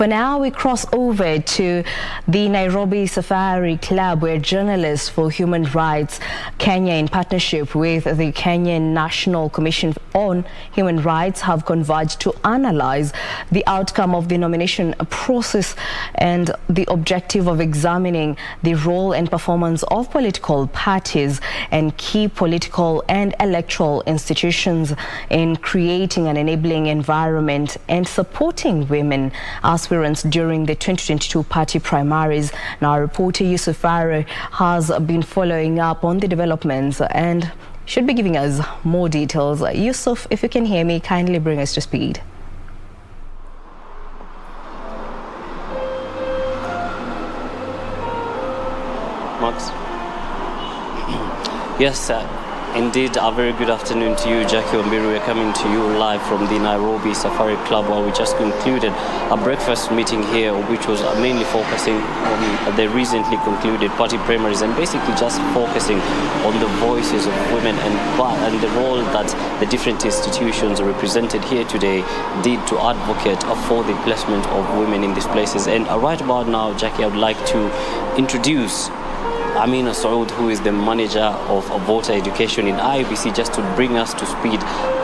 For now, we cross over to the Nairobi Safari Club, where journalists for human rights, Kenya, in partnership with the Kenyan National Commission on Human Rights, have converged to analyze the outcome of the nomination process and the objective of examining the role and performance of political parties and key political and electoral institutions in creating an enabling environment and supporting women aspirants during the 2022 party primaries. Now, reporter Yusuf Farah has been following up on the developments and should be giving us more details. Yusuf, if you can hear me, kindly bring us to speed. Max? Yes, sir. Indeed, a very good afternoon to you, Jackie Wambiru. We're coming to you live from the Nairobi Safari Club, where we just concluded a breakfast meeting here, which was mainly focusing on the recently concluded party primaries and basically just focusing on the voices of women and the role that the different institutions represented here today did to advocate for the placement of women in these places. And right about now, Jackie, I would like to introduce assuarity, who is the manager of voter education in IEBC, just to bring us to speed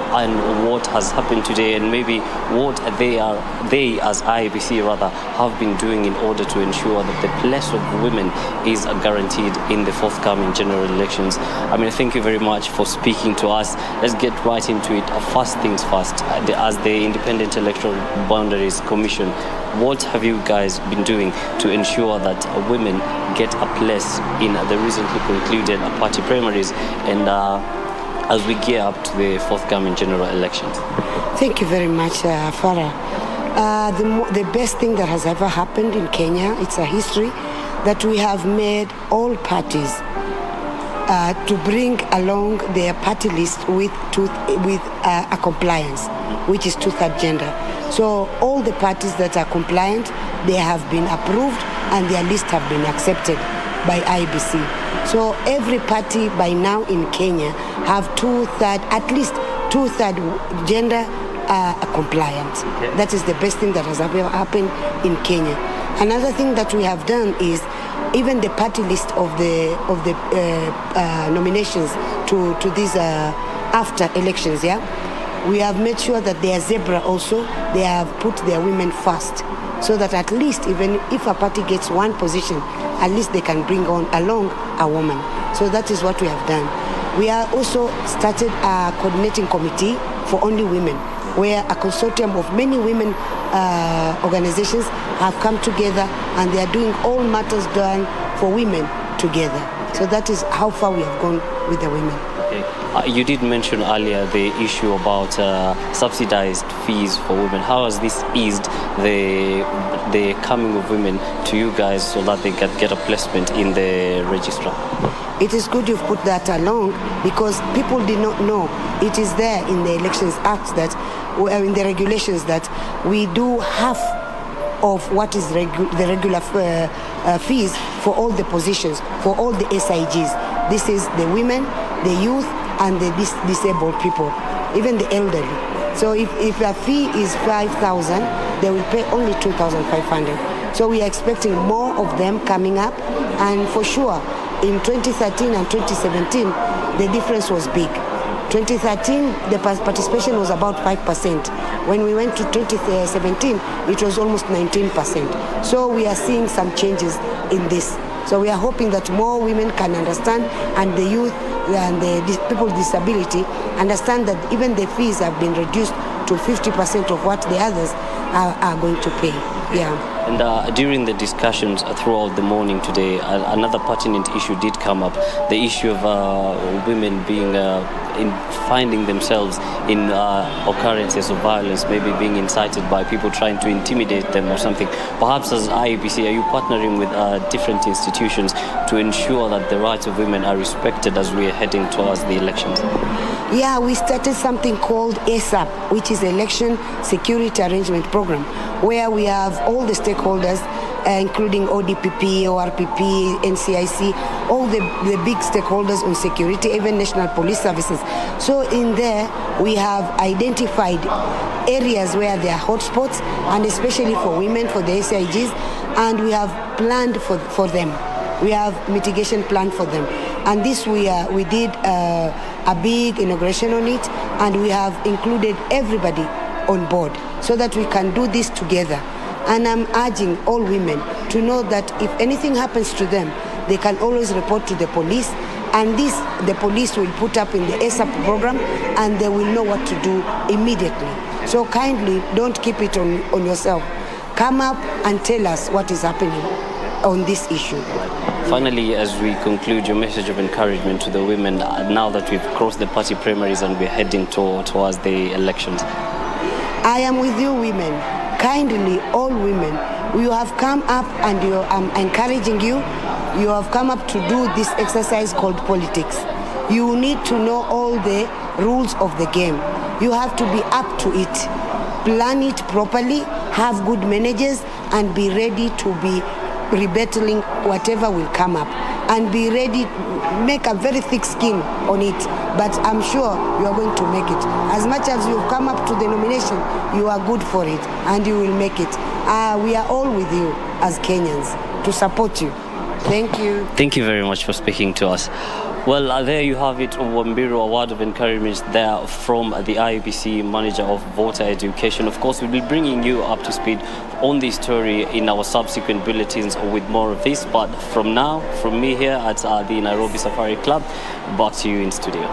on what has happened today and maybe what they as IEBC have been doing in order to ensure that the place of women is guaranteed in the forthcoming general elections. Thank you very much for speaking to us. Let's get right into it. First things first, as the Independent Electoral Boundaries Commission, what have you guys been doing to ensure that women get a place in the recently concluded party primaries and as we gear up to the forthcoming general elections? Thank you very much, Farah. The best thing that has ever happened in Kenya, it's a history that we have made all parties to bring along their party list with a compliance, which is two-thirds gender. So all the parties that are compliant, they have been approved and their list have been accepted by IEBC. So every party by now in Kenya have at least two-thirds gender compliant. Okay. That is the best thing that has ever happened in Kenya. Another thing that we have done is even the party list of the nominations to these after elections, we have made sure that they are zebra also. They have put their women first, so that at least even if a party gets one position, at least they can bring along a woman. So that is what we have done. We are also started a coordinating committee for only women, where a consortium of many women organizations have come together and they are doing all matters done for women together. So that is how far we have gone with the women. Okay. You did mention earlier the issue about subsidized fees for women. How has this eased the coming of women to you guys so that they can get a placement in the registrar? It is good you've put that along, because people did not know. It is there in the Elections Act, that in the regulations, that we do half of what is the regular fees for all the positions, for all the SIGs. This is the women, the youth, and the disabled people, even the elderly. So if a fee is 5,000, they will pay only 2,500. So we are expecting more of them coming up, and for sure, in 2013 and 2017, the difference was big. 2013, the participation was about 5%. When we went to 2017, it was almost 19%. So we are seeing some changes in this. So we are hoping that more women can understand, and the youth and the people with disability understand that even the fees have been reduced to 50% of what the others are going to pay. And during the discussions throughout the morning today, another pertinent issue did come up, the issue of women being finding themselves in occurrences of violence, maybe being incited by people trying to intimidate them or something. Perhaps as IEBC, are you partnering with different institutions to ensure that the rights of women are respected as we are heading towards the elections? Yeah, we started something called ASAP, which is Election Security Arrangement Program, where we have all the stakeholders including ODPP, ORPP, NCIC, all the big stakeholders on security, even National Police Services. So in there, we have identified areas where there are hotspots, and especially for women, for the SIGs, and we have planned for them. We have mitigation plan for them. And this we did a big inauguration on it, and we have included everybody on board so that we can do this together. And I'm urging all women to know that if anything happens to them, they can always report to the police, and this the police will put up in the ASAP program, and they will know what to do immediately. So kindly don't keep it on yourself. Come up and tell us what is happening on this issue. Finally, as we conclude, your message of encouragement to the women now that we've crossed the party primaries and we're heading towards the elections. I am with you, women. Kindly, all women, you have come up, and I'm encouraging you. You have come up to do this exercise called politics. You need to know all the rules of the game. You have to be up to it. Plan it properly, have good managers, and be ready to be rebattling whatever will come up, and be ready, make a very thick skin on it, but I'm sure you are going to make it. As much as you've come up to the nomination, you are good for it, and you will make it. We are all with you as Kenyans to support you. Thank you. Thank you very much for speaking to us. Well, there you have it, Wambiru, a word of encouragement there from the IEBC Manager of Voter Education. Of course, we'll be bringing you up to speed on this story in our subsequent bulletins with more of this. But from now, from me here at the Nairobi Safari Club, back to you in studio.